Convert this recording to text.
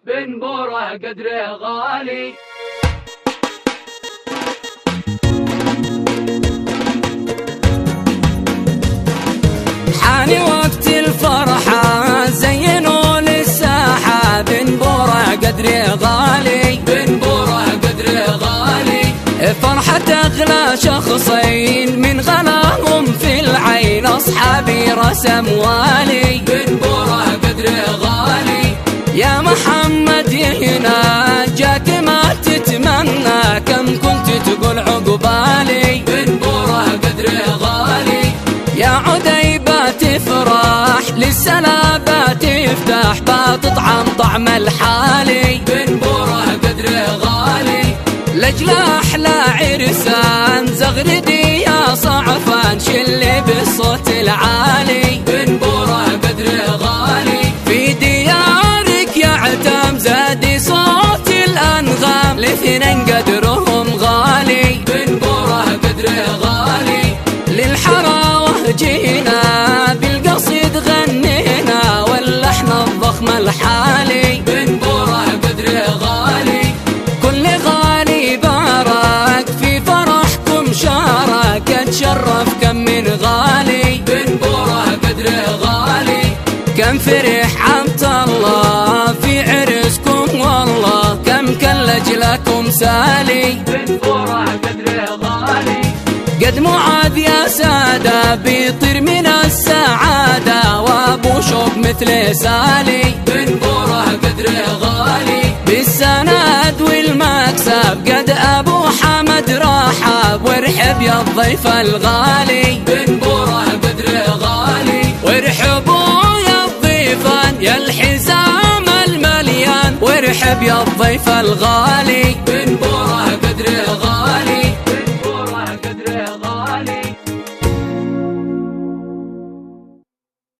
بن بوره قدره غالي. حان وقت الفرحة زينوا للساحة، بن بوره قدره غالي، بن بوره قدره غالي. فرحة أغلى شخصين من غلاهم في العين، أصحابي رسم والي، بن بوره قدره غالي. يا محمد هنا جاك ما تتمنى، كم كنت تقول عقبالي، بن بوره قدره غالي. يا عديبة تفرح للسلابة تفتح، بتطعم طعم الحالي، بن بوره قدره غالي. لجل أحلى عرسان زغردي يا صعفان، شلي بالصوت العالي، بن بوره قدره غالي. في ديارك يا عتام زادي صوت الأنغام، الاثنين قدرهم غالي، بن بوره قدره غالي. للحراوة جينا بالقصيد غنينا، واللحن الضخم الحالي، بن بوره قدره غالي. كل غالي بارك في فرحكم شارك، اتشرف كم من غالي، بن بوره قدره غالي. كم فرح عبد الله في عرسكم، والله كم كلج لكم سالي، بن بوره قدره غالي. قد معاذ يا سادة بيطير من السعادة، وابو شوق مثل سالي، بن بوره قدره غالي. بالسند والمكسب قد ابو حمد رحب، وارحب يا الضيف الغالي، بن بوره قدره غالي. وارحبوا يا الضيفان يا الحزام المليان، وارحب يا الضيف الغالي.